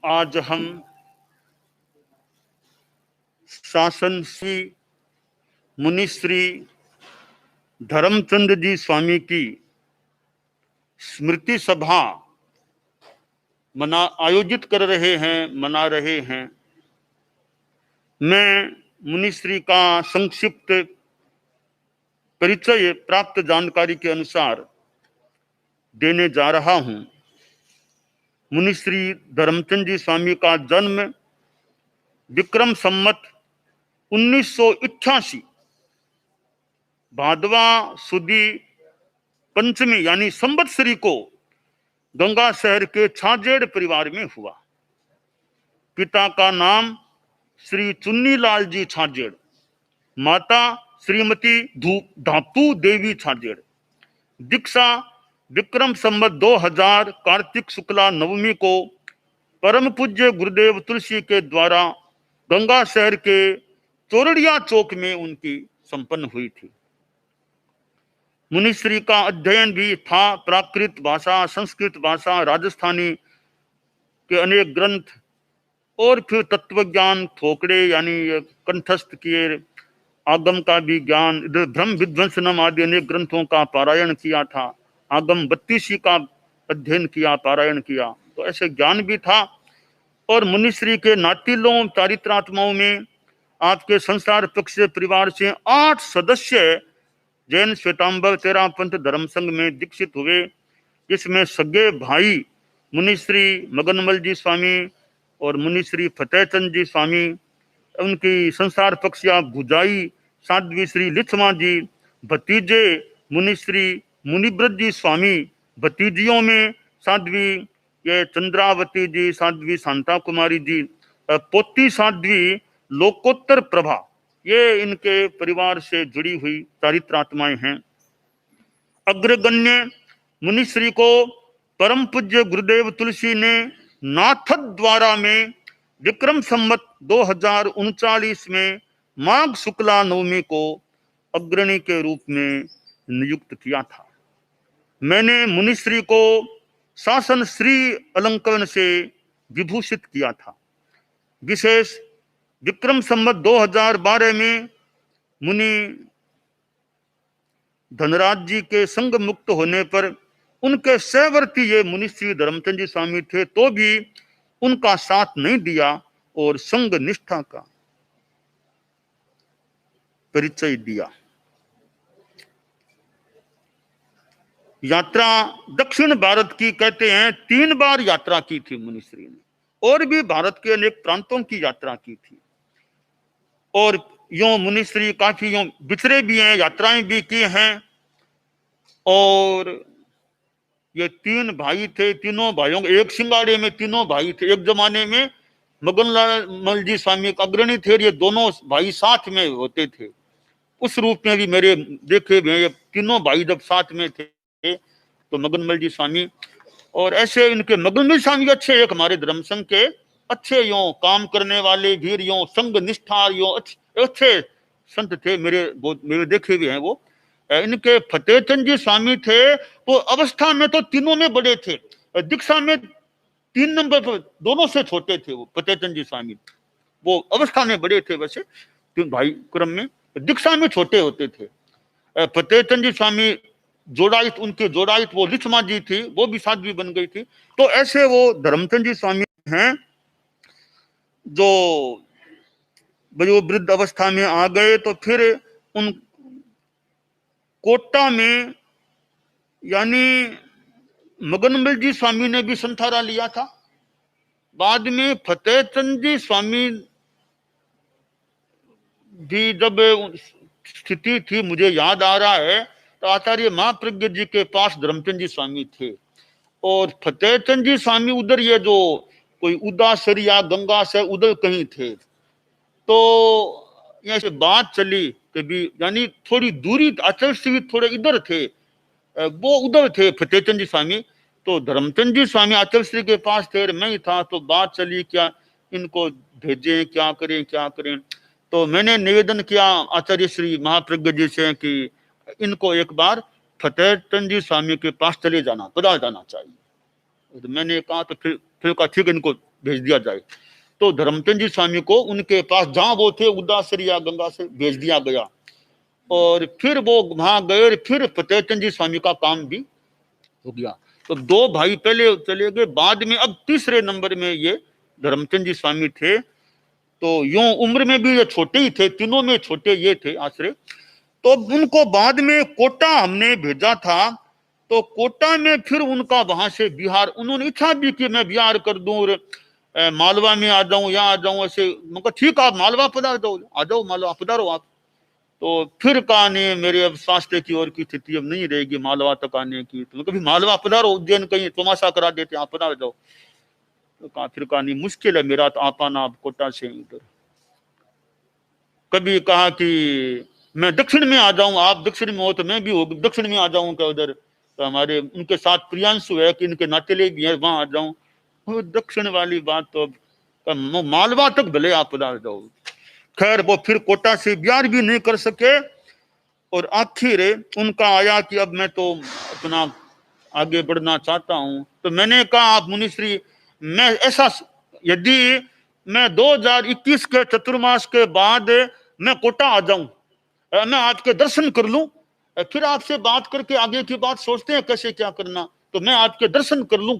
आज हम शासन श्री मुनिश्री धर्मचंद जी स्वामी की स्मृति सभा आयोजित कर रहे हैं, मना रहे हैं। मैं मुनिश्री का संक्षिप्त परिचय प्राप्त जानकारी के अनुसार देने जा रहा हूं। मुनिश्री धर्मचंद जी स्वामी का जन्म विक्रम संमत 1988 भादवा सुदी पंचमी यानी संवत्सरी को गंगा शहर के छाजेड़ परिवार में हुआ। पिता का नाम श्री चुन्नीलाल जी छाजेड़, माता श्रीमती धातु देवी छाजेड़। दीक्षा विक्रम संवत 2000 कार्तिक शुक्ला नवमी को परम पूज्य गुरुदेव तुलसी के द्वारा गंगा शहर के चोरड़िया चौक में उनकी संपन्न हुई थी। मुनिश्री का अध्ययन भी था प्राकृत भाषा, संस्कृत भाषा, राजस्थानी के अनेक ग्रंथ और फिर तत्वज्ञान थोकड़े यानी कंठस्थ किए, आगम का भी ज्ञान, ब्रह्म विध्वंसनम आदि अनेक ग्रंथों का पारायण किया था। आगम 32 का अध्ययन किया, पारायण किया, तो ऐसे ज्ञान भी था। और मुनिश्री के नातिलों चारित्रात्माओं में आपके संसार पक्ष परिवार से 8 सदस्य जैन श्वेतांबर तेरा पंथ धर्म संघ में दीक्षित हुए, जिसमें सगे भाई मुनिश्री मगनमल जी स्वामी और मुनिश्री फतेहचंद जी स्वामी, उनकी संसार पक्षिया भुजाई साध्वी श्री लिच्छमा जी, भतीजे मुनिश्री मुनिब्रत जी स्वामी, भतीजियों में साध्वी ये चंद्रावती जी, साध्वी शांता कुमारी जी, पोती साध्वी लोकोत्तर प्रभा, ये इनके परिवार से जुड़ी हुई चारित्रात्माएं हैं। अग्रगण्य मुनिश्री को परम पूज्य गुरुदेव तुलसी ने नाथद द्वारा में विक्रम संवत 2039 में माघ शुक्ला नवमी को अग्रणी के रूप में नियुक्त किया था। मैंने मुनिश्री को शासन श्री अलंकरण से विभूषित किया था। विशेष विक्रम संवत 2012 में मुनि धनराज जी के संग मुक्त होने पर उनके सहवर्ती ये मुनिश्री धर्मचंद जी स्वामी थे, तो भी उनका साथ नहीं दिया और संग निष्ठा का परिचय दिया। यात्रा दक्षिण भारत की कहते हैं 3 बार यात्रा की थी मुनिश्री ने, और भी भारत के अनेक प्रांतों की यात्रा की थी। और यूं मुनिश्री काफी यूं बिछड़े भी हैं, यात्राएं भी की हैं। और ये 3 भाई थे, तीनों भाइयों एक सिंगाड़े में तीनों भाई थे। एक जमाने में मगनलाल जी स्वामी अग्रणी थे, ये दोनों भाई साथ में होते थे। उस रूप में भी मेरे देखे हुए ये तीनों भाई जब साथ में थे तो मगनमल जी स्वामी, और ऐसे इनके मगनमल स्वामी अच्छे एक हमारे धर्म संघ के अच्छे यूं काम करने वाले वीर, यूं संग निष्ठा, यूं अच्छे संत थे, मेरे देखे हुए हैं वो। इनके फतेहचंद जी स्वामी थे, तो अवस्था में तो तीनों में बड़े थे, दीक्षा में 3 नंबर पर दोनों से छोटे थे वो फतेहचंद जी स्वामी। वो अवस्था में बड़े थे वैसे 3 भाई क्रम में, दीक्षा में छोटे होते थे। फतेहचंद जी स्वामी जोड़ाइत, उनके जोड़ाइत वो लिच्छमा जी थी, वो भी साध्वी बन गई थी। तो ऐसे वो धर्मचंद जी स्वामी हैं जो वृद्ध अवस्था में आ गए। तो फिर उन कोटा में यानी मगनमल जी स्वामी ने भी संथारा लिया था। बाद में फतेहचंद जी स्वामी भी जब स्थिति थी, मुझे याद आ रहा है, तो आचार्य महाप्रज्ञ जी के पास धर्मचंद जी स्वामी थे, और फतेहचंद जी स्वामी उधर ये जो कोई उदासर या गंगा से उधर कहीं थे। तो यहाँ से बात चली कभी, यानी थोड़ी दूरी, अचल से थोड़े इधर थे, वो उधर थे फतेहचंद जी स्वामी। तो धर्मचंद जी स्वामी आचल श्री के पास थे, मैं ही था। तो बात चली क्या इनको भेजें, क्या करें। तो मैंने निवेदन किया आचार्य श्री महाप्रज्ञ जी से कि इनको एक बार फतेहचंद जी स्वामी के पास चले जाना चाहिए। तो मैंने कहा, तो फिर कहा ठीक है, इनको भेज दिया जाए। तो धर्मचंद जी स्वामी को उनके पास जहां वो थे उदासरी या गंगा से भेज दिया गया, और फिर वो वहां गए, फिर फतेहचंद जी स्वामी का काम भी हो गया। तो दो भाई पहले चले गए, बाद में अब तीसरे नंबर में ये धर्मचंद जी स्वामी थे। तो यूं उम्र में भी ये छोटे ही थे, तीनों में छोटे ये थे आश्रय। तो उनको बाद में कोटा हमने भेजा था, तो कोटा में फिर उनका वहां से बिहार, उन्होंने इच्छा भी कि मैं बिहार कर दूं और मालवा में आ जाऊं, यहाँ आ जाऊं ऐसे। मतलब ठीक, आप मालवा पधार दो, आ जाओ मालवा पधारो आप। तो फिर कहा नहीं, मेरे अब स्वास्थ्य की और की स्थिति अब नहीं रहेगी मालवा तक आने की, तो कभी मालवा पधारो, उज्जैन कहीं तमाशा करा देते, आप पधार जाओ। तो कहा, फिर कहा नहीं, मुश्किल है मेरा तो आ पाना आप कोटा से इधर। कभी कहा कि मैं दक्षिण में आ जाऊं, आप दक्षिण में हो तो मैं भी हो दक्षिण में आ जाऊं क्या उधर, तो हमारे उनके साथ प्रियांशु है कि इनके नातेले भी है, वहां आ जाऊं। वो दक्षिण वाली बात तो मालवा तक भले आप पधार जाओ। खैर वो फिर कोटा से बिहार भी नहीं कर सके, और आखिर उनका आया कि अब मैं तो अपना आगे बढ़ना चाहता हूं। तो मैंने कहा, आप मुनिश्री, मैं ऐसा, यदि मैं 2021 के चतुर्मास के बाद मैं कोटा आ जाऊं, मैं आपके दर्शन कर लूं, फिर आपसे बात करके आगे की बात सोचते हैं कैसे क्या करना। तो मैं आपके दर्शन कर लूं,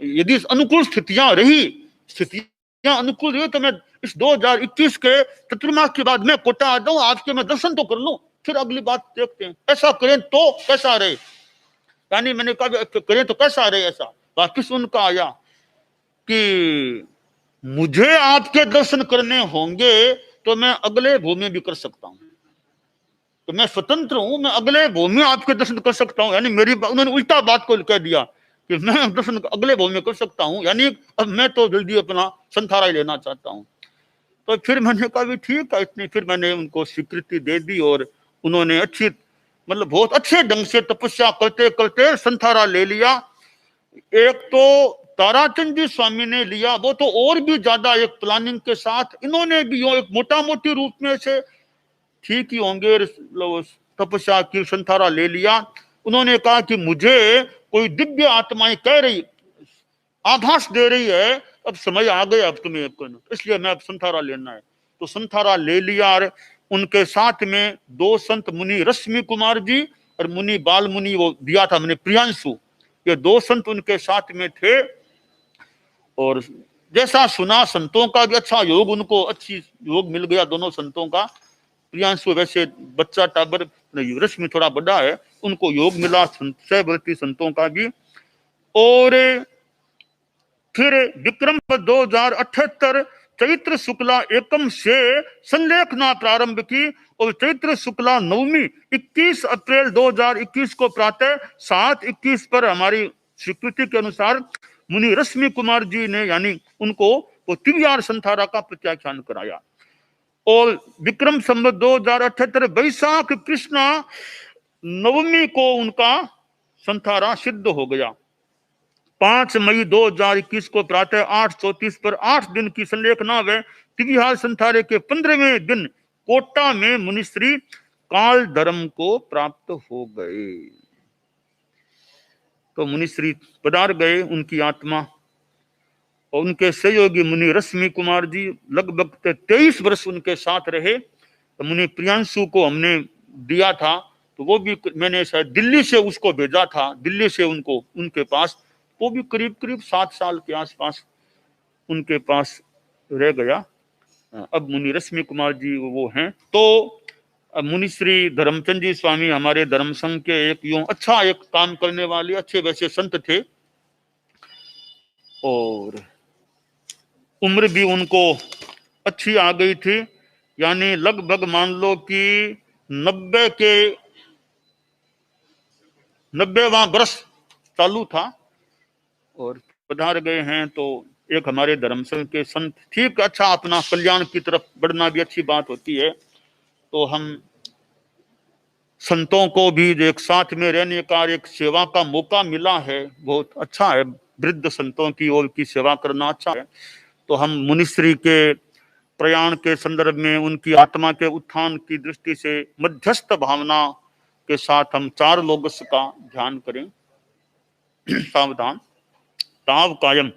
यदि अनुकूल स्थितियां रही, स्थितियां अनुकूल रही, तो मैं इस 2021 के चतुर्मास के बाद मैं कोटा आ जाऊं, आपके मैं दर्शन तो कर लूं, फिर अगली बात देखते हैं। ऐसा करें तो कैसा रहे, यानी मैंने कहा करें तो कैसा रहे। ऐसा वापिस उनका आया कि मुझे आपके दर्शन करने होंगे तो मैं अगले भूमि भी कर सकता हूं, तो मैं स्वतंत्र हूं, मैं अगले भूमि आपके दर्शन कर सकता हूं। यानी मेरी, उन्होंने उल्टा बात को कह दिया कि मैं दर्शन अगले भूमि कर सकता हूं, यानी अब मैं तो जल्दी अपना संथारा ही लेना चाहता हूं। तो फिर मैंने कहा भी ठीक है, इतनी फिर मैंने उनको स्वीकृति दे दी, और उन्होंने अच्छी, मतलब बहुत अच्छे ढंग से तपस्या करते करते संथारा ले लिया। एक तो ताराचंद जी स्वामी ने लिया, वो तो और भी ज्यादा एक प्लानिंग के साथ, इन्होंने भी एक मोटा मोटी रूप में से ठीक ही होंगे, तपस्या की संथारा ले लिया। उन्होंने कहा कि मुझे कोई दिव्य आत्माएं कह रही, आभास दे रही है, अब समय आ गया अब तुम्हें करना, इसलिए मैं अब संथारा लेना है। तो संथारा ले लिया, और उनके साथ में दो संत मुनि रश्मि कुमार जी और मुनि बाल मुनि, वो दिया था मैंने प्रियांशु, ये दो संत उनके साथ में थे। और जैसा सुना, संतों का भी अच्छा योग, उनको अच्छी योग मिल गया दोनों संतों का। प्रियांशु वैसे बच्चा टाबर, रश्मि थोड़ा बड़ा है, उनको योग मिला सहवर्ती संतों का भी। और फिर विक्रम 2078 चैत्र शुक्ला एकम से संलेखना प्रारंभ की, और चैत्र शुक्ला नवमी 21 अप्रैल 2021 को प्रातः 7:21 पर हमारी स्वीकृति के अनुसार मुनि रश्मि कुमार जी ने, यानी उनको वो तिवियार संथारा का प्रत्याख्यान कराया। और विक्रम संवत 2078 वैशाख कृष्णा नवमी को उनका संथारा सिद्ध हो गया। 5 मई 2021 को प्रातः 8:34 पर 8 दिन की संलेखना व तिविहार संथारे के 15वें दिन कोटा में मुनिश्री काल धर्म को प्राप्त हो गए। तो मुनिश्री पधार गए, उनकी आत्मा और उनके सहयोगी मुनि रश्मि कुमार जी लगभग 23 वर्ष उनके साथ रहे। तो मुनि प्रियांशु को हमने दिया था, तो वो भी मैंने शायद दिल्ली से उसको भेजा था, दिल्ली से उनको उनके पास, वो भी करीब करीब 7 साल के आसपास उनके पास रह गया। अब मुनि रश्मि कुमार जी वो हैं। तो मुनिश्री धर्मचंद जी स्वामी हमारे धर्म संघ के एक यूं अच्छा एक काम करने वाले अच्छे वैसे संत थे, और उम्र भी उनको अच्छी आ गई थी, यानी लगभग मान लो कि 90वां वर्ष चालू था, और पधार गए हैं। तो एक हमारे धर्म संघ के संत, ठीक अच्छा अपना कल्याण की तरफ बढ़ना भी अच्छी बात होती है। तो हम संतों को भी एक साथ में रहने का एक सेवा का मौका मिला है, बहुत अच्छा है, वृद्ध संतों की ओर की सेवा करना अच्छा है। तो हम मुनिश्री के प्रयाण के संदर्भ में उनकी आत्मा के उत्थान की दृष्टि से मध्यस्थ भावना के साथ हम 4 लोगस का ध्यान करें। सावधान, ताव कायम,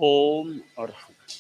ओम अरहत।